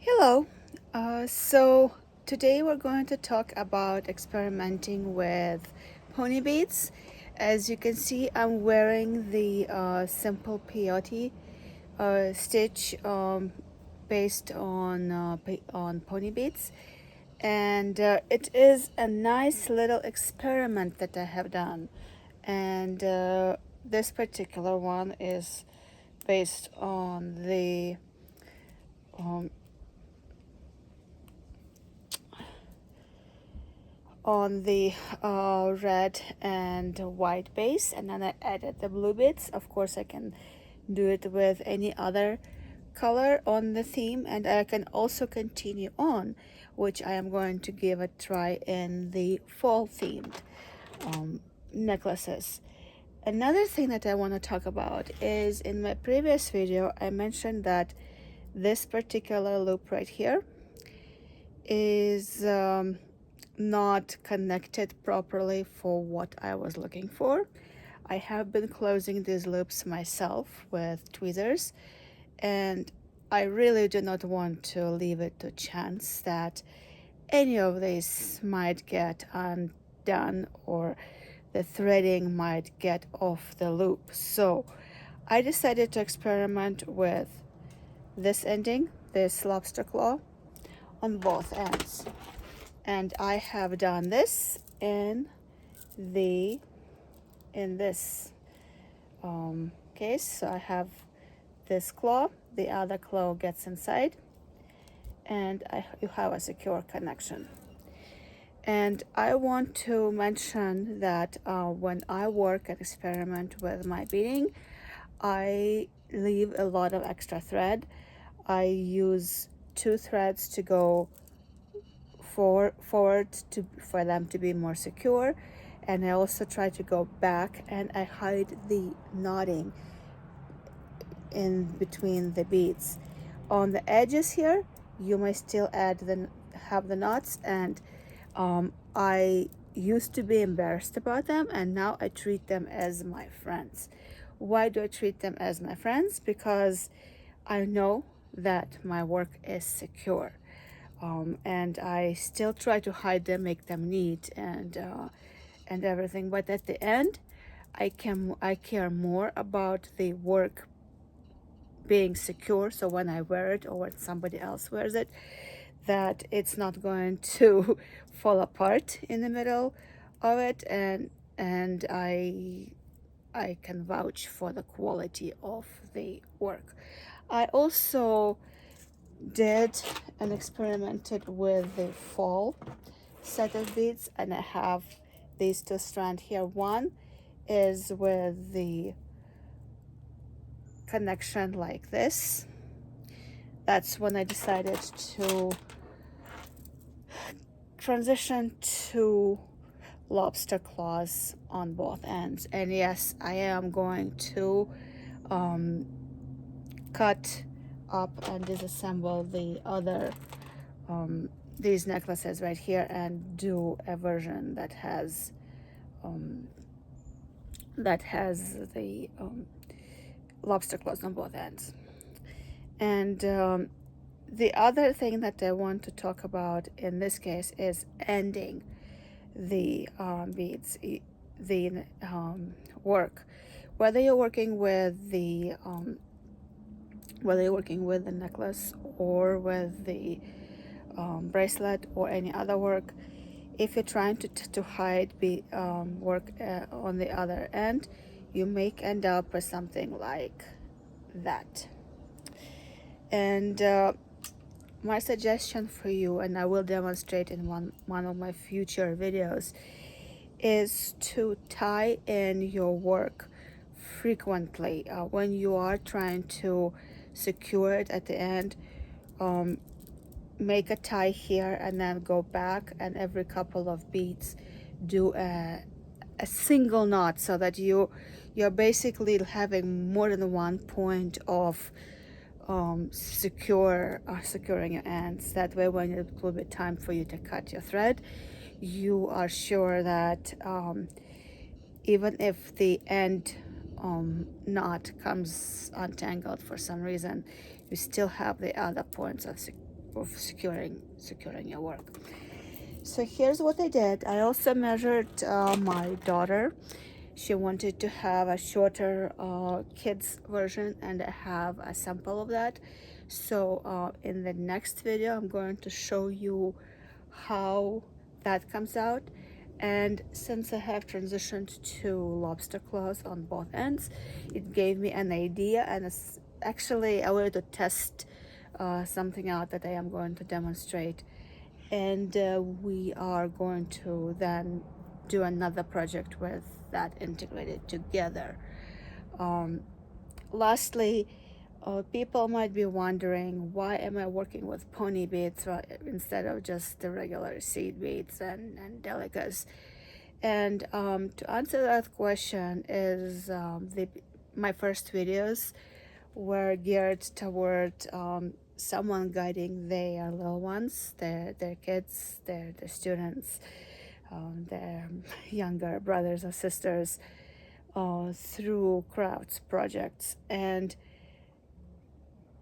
Hello. So today we're going to talk about experimenting with pony beads. As you can see, I'm wearing the simple peyote stitch based on pony beads, and it is a nice little experiment that I have done. And this particular one is based um, on the red and white base, and then I added the blue bits. Of course I can do it with any other color on the theme, and I can also continue on, which I am going to give a try in the fall themed necklaces. Another thing that I want to talk about is, in my previous video I mentioned that this particular loop right here is not connected properly for what I was looking for. I have been closing these loops myself with tweezers, and I really do not want to leave it to chance that any of these might get undone or the threading might get off the loop. So I decided to experiment with this ending, this lobster claw, on both ends. And I have done this in this case. So I have this claw, the other claw gets inside, and you have a secure connection. And I want to mention that when I work and experiment with my beading, I leave a lot of extra thread. I use two threads to go forward for them to be more secure, and I also try to go back and I hide the knotting in between the beads. On the edges here you may still have the knots, and I used to be embarrassed about them, and now I treat them as my friends. Why do I treat them as my friends? Because I know that my work is secure. And I still try to hide them, make them neat and everything. But at the end, I care more about the work being secure. So when I wear it or when somebody else wears it, that it's not going to fall apart in the middle of it, and I can vouch for the quality of the work. I also did and experimented with the fall set of beads, and I have these two strands here. One is with the connection like this. That's when I decided to transition to lobster claws on both ends. And yes, I am going to cut up and disassemble the other these necklaces right here and do a version that has the lobster claws on both ends. And the other thing that I want to talk about in this case is ending the beads, the work. Whether you're working with the necklace or with the bracelet or any other work, if you're trying to hide work on the other end, you may end up with something like that. And my suggestion for you, and I will demonstrate in one of my future videos, is to tie in your work frequently. When you are trying to secure it at the end, make a tie here and then go back, and every couple of beats do a single knot, so that you're basically having more than one point of securing your ends. That way, when it will be time for you to cut your thread, you are sure that even if the end knot comes untangled for some reason, you still have the other points of securing your work. So here's what I did. I also measured my daughter. She wanted to have a shorter kids version, and I have a sample of that. So in the next video, I'm going to show you how that comes out. And since I have transitioned to lobster claws on both ends, it gave me an idea, and it's actually a way to test something out that I am going to demonstrate. And we are going to then do another project with that integrated together. Lastly, people might be wondering, why am I working with pony beads instead of just the regular seed beads and delicas? And to answer that question is my first videos were geared toward someone guiding their little ones, their kids, their students, their younger brothers or sisters through crafts projects. And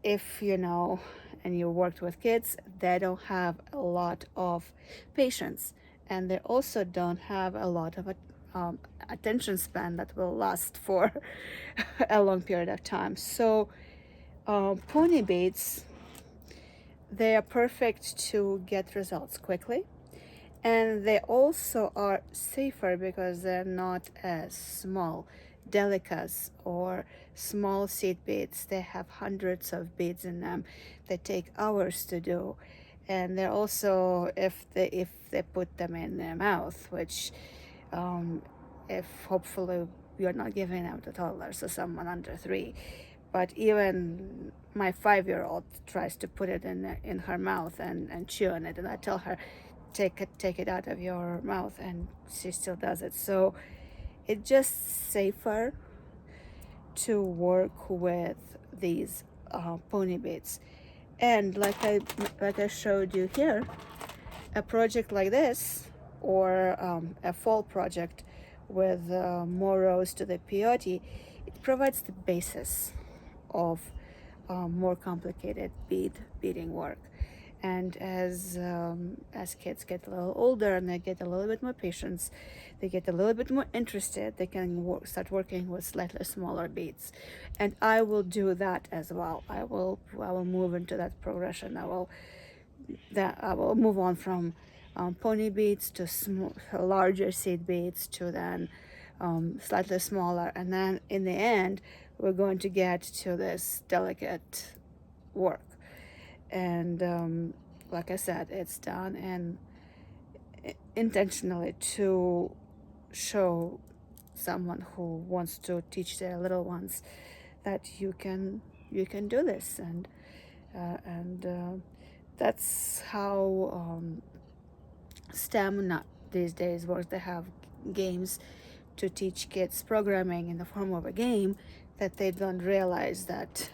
if you know and you worked with kids, they don't have a lot of patience, and they also don't have a lot of attention span that will last for a long period of time. So pony beads, they are perfect to get results quickly, and they also are safer because they're not as small. Delicas or small seed beads, they have hundreds of beads in them. They take hours to do, and they're also, if they put them in their mouth, which if hopefully you're not giving them to toddlers or someone under 3, but even my 5-year-old tries to put it in her mouth and chew on it, and I tell her, take it out of your mouth, and she still does it. So it's just safer to work with these pony beads. And like I showed you here, a project like this, or a fall project with more rows to the peyote, it provides the basis of more complicated beading work. And as kids get a little older and they get a little bit more patience, they get a little bit more interested, they can start working with slightly smaller beads. And I will do that as well. I will move into that progression. I will move on from pony beads to larger seed beads to then slightly smaller, and then in the end we're going to get to this delicate work. And like I said, it's done and intentionally to show someone who wants to teach their little ones that you can do this. And that's how STEM these days works. They have games to teach kids programming in the form of a game, that they don't realize that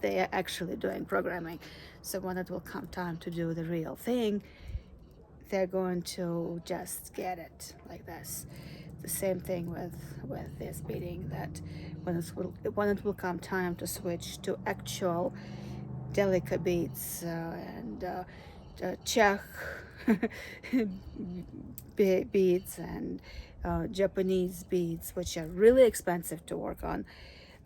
they are actually doing programming. So when it will come time to do the real thing, they're going to just get it like this. The same thing with this beading, that when it will come time to switch to actual delicate beads and Czech beads and Japanese beads, which are really expensive to work on,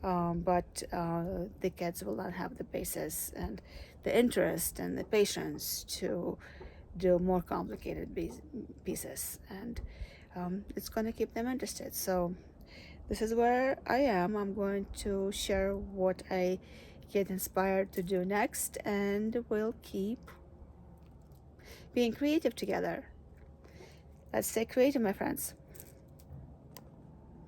but the kids will not have the basis and the interest and the patience to do more complicated pieces, and it's going to keep them interested. So this is where I am. I'm going to share what I get inspired to do next, and we'll keep being creative together. Let's stay creative, my friends.